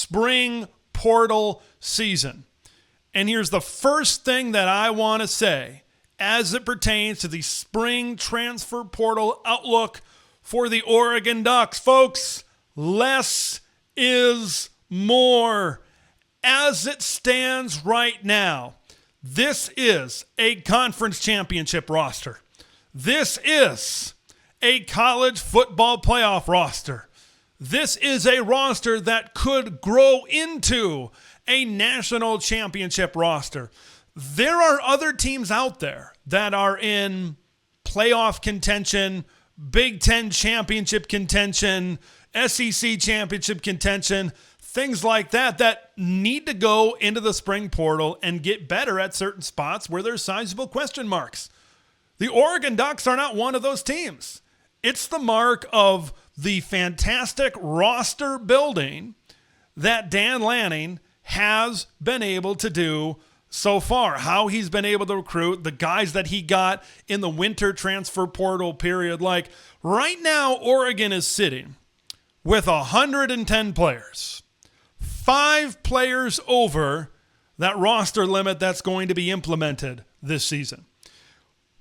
spring portal season. And here's the first thing that I want to say as it pertains to the spring transfer portal outlook for the Oregon Ducks. Folks, less is more. As it stands right now, this is a conference championship roster. This is a college football playoff roster. This is a roster that could grow into a national championship roster. There are other teams out there that are in playoff contention, Big Ten championship contention, SEC championship contention, things like that, that need to go into the spring portal and get better at certain spots where there's sizable question marks. The Oregon Ducks are not one of those teams. It's the mark of the fantastic roster building that Dan Lanning has been able to do so far. How he's been able to recruit the guys that he got in the winter transfer portal period. Like right now, Oregon is sitting with 110 players, 5 players over that roster limit that's going to be implemented this season.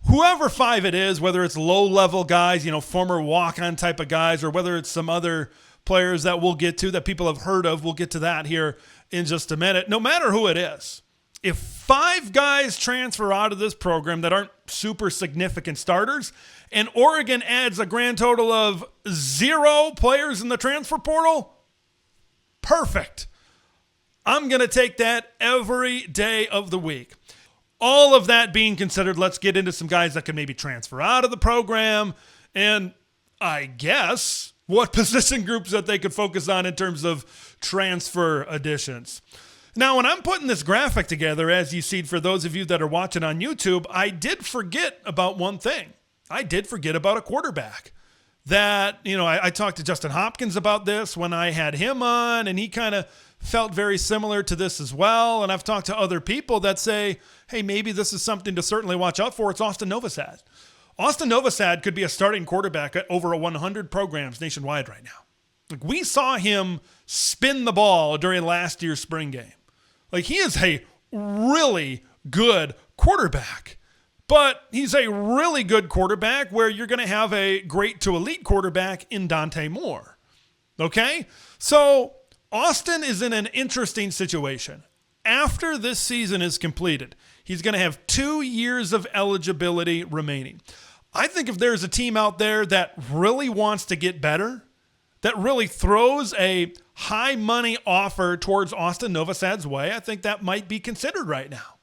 Whoever 5 it is, whether it's low-level guys, former walk-on type of guys, or whether it's some other players that we'll get to that people have heard of, we'll get to that here in just a minute. No matter who it is, if 5 guys transfer out of this program that aren't super significant starters, and Oregon adds a grand total of 0 players in the transfer portal, perfect. I'm going to take that every day of the week. All of that being considered, let's get into some guys that can maybe transfer out of the program and I guess what position groups that they could focus on in terms of transfer additions. Now, when I'm putting this graphic together, as you see, for those of you that are watching on YouTube, I did forget about one thing. I did forget about a quarterback. That, I talked to Justin Hopkins about this when I had him on, and he kind of felt very similar to this as well. And I've talked to other people that say, hey, maybe this is something to certainly watch out for. It's Austin Novosad. Austin Novosad could be a starting quarterback at over 100 programs nationwide right now. Like, we saw him spin the ball during last year's spring game. Like, he is a really good quarterback. But he's a really good quarterback where you're going to have a great to elite quarterback in Dante Moore. Okay? So Austin is in an interesting situation. After this season is completed, he's going to have 2 years of eligibility remaining. I think if there's a team out there that really wants to get better, that really throws a high money offer towards Austin Novosad's way, I think that might be considered right now.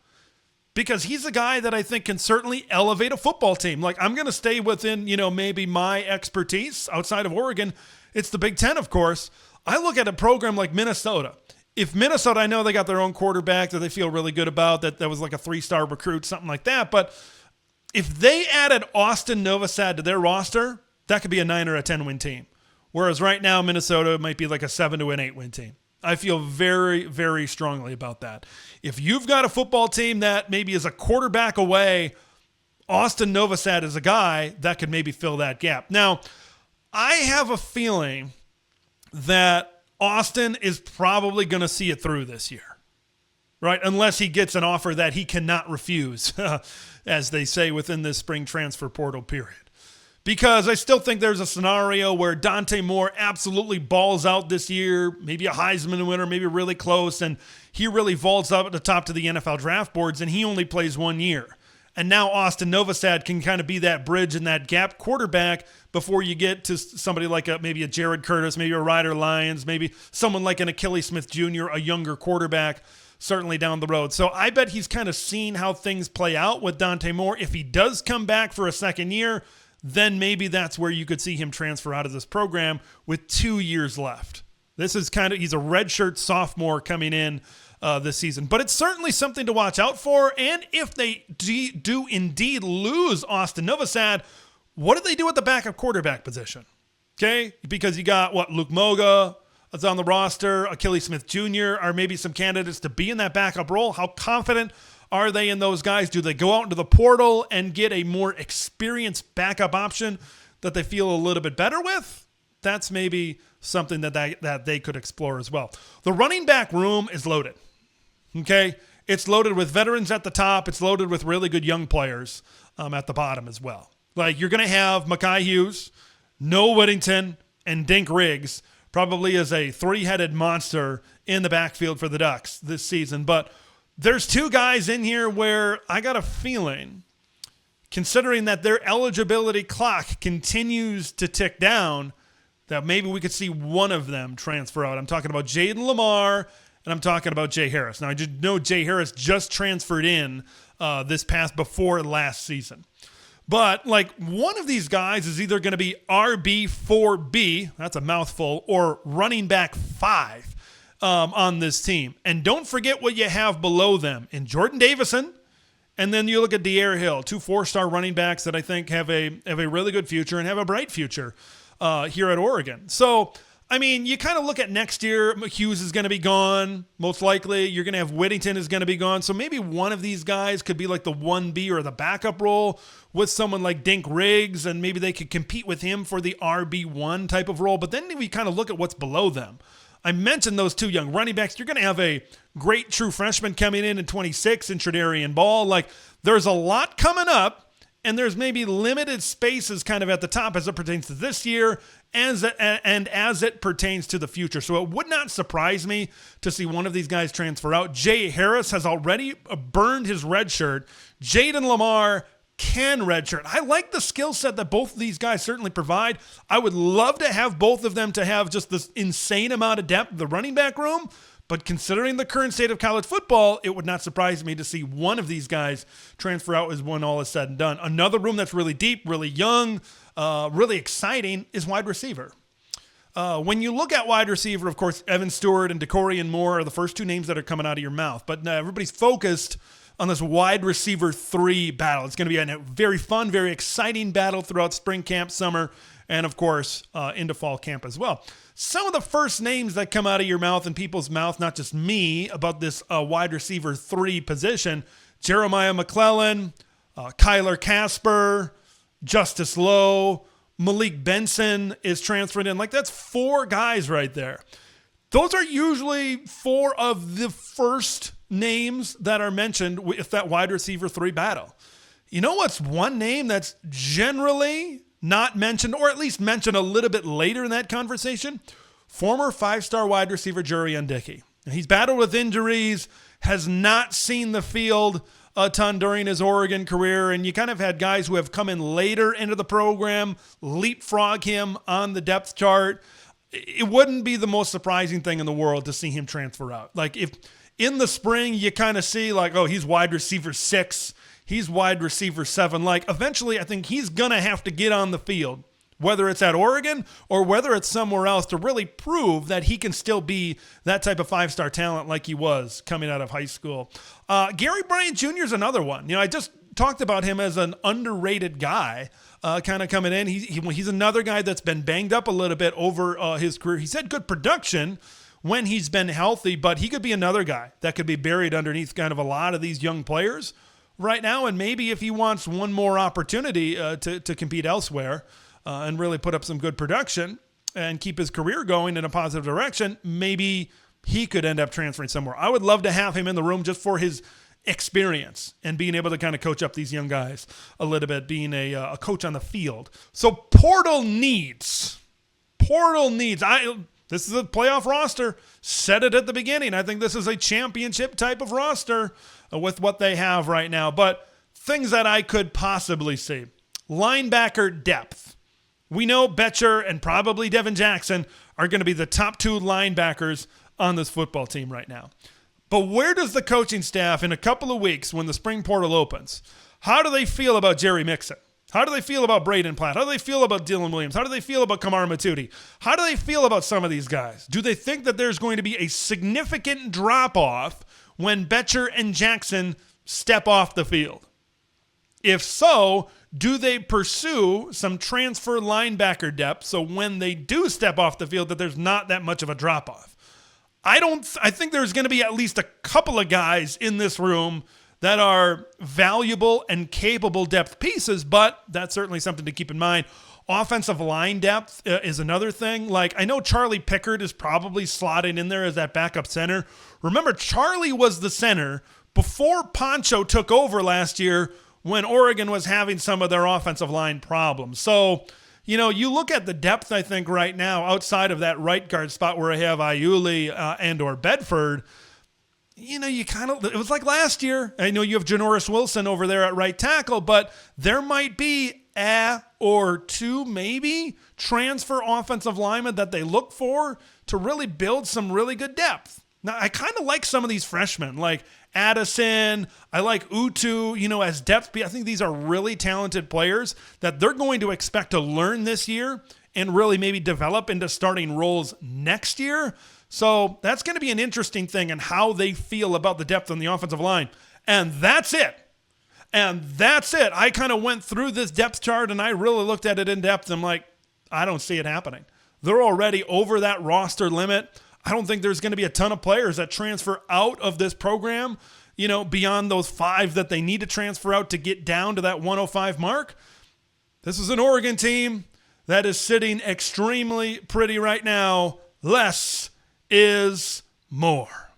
Because he's a guy that I think can certainly elevate a football team. Like, I'm going to stay within, maybe my expertise outside of Oregon. It's the Big Ten, of course. I look at a program like Minnesota. If Minnesota, I know they got their own quarterback that they feel really good about, that was like a 3-star recruit, something like that. But if they added Austin Novosad to their roster, that could be a 9 or a 10 win team. Whereas right now, Minnesota might be like a 7 to an 8 win team. I feel very, very strongly about that. If you've got a football team that maybe is a quarterback away, Austin Novosad is a guy that could maybe fill that gap. Now, I have a feeling that Austin is probably going to see it through this year, right? Unless he gets an offer that he cannot refuse, as they say within this spring transfer portal period. Because I still think there's a scenario where Dante Moore absolutely balls out this year, maybe a Heisman winner, maybe really close, and he really vaults up at the top to the NFL draft boards, and he only plays 1 year. And now Austin Novosad can kind of be that bridge and that gap quarterback before you get to somebody like maybe a Jared Curtis, maybe a Ryder Lyons, maybe someone like an Achilles Smith Jr., a younger quarterback, certainly down the road. So I bet he's kind of seen how things play out with Dante Moore. If he does come back for a second year, then maybe that's where you could see him transfer out of this program with 2 years left. This is he's a redshirt sophomore coming in this season. But it's certainly something to watch out for. And if they do indeed lose Austin Novosad, what do they do at the backup quarterback position? Okay? Because you got, Luke Moga is on the roster, Achilles Smith Jr. are maybe some candidates to be in that backup role. How confident are they in those guys? Do they go out into the portal and get a more experienced backup option that they feel a little bit better with? That's maybe something that they could explore as well. The running back room is loaded. Okay? It's loaded with veterans at the top. It's loaded with really good young players at the bottom as well. Like, you're going to have Mekhi Hughes, Noah Whittington, and Dink Riggs probably as a three-headed monster in the backfield for the Ducks this season. But there's two guys in here where I got a feeling, considering that their eligibility clock continues to tick down, that maybe we could see one of them transfer out. I'm talking about Jaden Lamar, and I'm talking about Jay Harris. Now, I just know Jay Harris just transferred in before last season. But, like, one of these guys is either going to be RB4B, that's a mouthful, or running back 5 on this team. And don't forget what you have below them in Jordan Davison, and then you look at De'Aaron Hill, 2 4-star running backs that I think have a really good future and have a bright future here at Oregon. So, I mean, you kind of look at next year, Hughes is going to be gone, most likely. You're going to have Whittington is going to be gone. So maybe one of these guys could be like the 1B or the backup role with someone like Dink Riggs, and maybe they could compete with him for the RB1 type of role. But then we kind of look at what's below them. I mentioned those 2 young running backs. You're going to have a great true freshman coming in 26 in Tredarian Ball. Like, there's a lot coming up. And there's maybe limited spaces kind of at the top as it pertains to this year and as it pertains to the future. So it would not surprise me to see one of these guys transfer out. Jay Harris has already burned his red shirt. Jaden Lamar can redshirt. I like the skill set that both of these guys certainly provide. I would love to have both of them to have just this insane amount of depth in the running back room. But considering the current state of college football, it would not surprise me to see one of these guys transfer out as when all is said and done. Another room that's really deep, really young, really exciting is wide receiver. When you look at wide receiver, of course, Evan Stewart and DeCorian Moore are the first 2 names that are coming out of your mouth. But everybody's focused on this wide receiver 3 battle. It's going to be a very fun, very exciting battle throughout spring camp, summer, and of course, into fall camp as well. Some of the first names that come out of your mouth and people's mouth, not just me, about this wide receiver 3 position: Jeremiah McClellan, Kyler Casper, Justice Lowe, Malik Benson is transferred in. Like, that's 4 guys right there. Those are usually 4 of the first names that are mentioned with that wide receiver 3 battle. You know what's one name that's generally not mentioned, or at least mentioned a little bit later in that conversation? Former 5-star wide receiver Jurian Dickey. He's battled with injuries, has not seen the field a ton during his Oregon career, and you kind of had guys who have come in later into the program leapfrog him on the depth chart. It wouldn't be the most surprising thing in the world to see him transfer out. Like, if in the spring you kind of see like, oh, he's wide receiver 6, he's wide receiver 7. Like, eventually I think he's going to have to get on the field, whether it's at Oregon or whether it's somewhere else, to really prove that he can still be that type of 5-star talent like he was coming out of high school. Gary Bryant Jr. is another one. You know, I just talked about him as an underrated guy kind of coming in. He's another guy that's been banged up a little bit over his career. He's had good production when he's been healthy, but he could be another guy that could be buried underneath kind of a lot of these young players right now. And maybe if he wants one more opportunity to compete elsewhere and really put up some good production and keep his career going in a positive direction, maybe he could end up transferring somewhere. I would love to have him in the room just for his experience and being able to kind of coach up these young guys a little bit, being a coach on the field. So portal needs. This is a playoff roster. Said it at the beginning. I think this is a championship type of roster with what they have right now. But things that I could possibly see. Linebacker depth. We know Betcher and probably Devin Jackson are going to be the top 2 linebackers on this football team right now. But where does the coaching staff in a couple of weeks when the spring portal opens, how do they feel about Jerry Mixon? How do they feel about Braden Platt? How do they feel about Dylan Williams? How do they feel about Kamar Matudi? How do they feel about some of these guys? Do they think that there's going to be a significant drop-off when Betcher and Jackson step off the field? If so, do they pursue some transfer linebacker depth so when they do step off the field that there's not that much of a drop-off? I think there's going to be at least a couple of guys in this room that are valuable and capable depth pieces, but that's certainly something to keep in mind. Offensive line depth is another thing. Like, I know Charlie Pickard is probably slotted in there as that backup center. Remember, Charlie was the center before Poncho took over last year when Oregon was having some of their offensive line problems. So, you look at the depth, I think, right now, outside of that right guard spot where I have Iuli and or Bedford, you kind of, it was like last year. I know you have Janoris Wilson over there at right tackle, but there might be or two maybe transfer offensive linemen that they look for to really build some really good depth. Now, I kind of like some of these freshmen, like Addison. I like Utu, as depth. I think these are really talented players that they're going to expect to learn this year and really maybe develop into starting roles next year. So that's going to be an interesting thing and how they feel about the depth on the offensive line. And that's it. I kind of went through this depth chart and I really looked at it in depth. I'm like, I don't see it happening. They're already over that roster limit. I don't think there's going to be a ton of players that transfer out of this program, beyond those 5 that they need to transfer out to get down to that 105 mark. This is an Oregon team that is sitting extremely pretty right now. Less is more.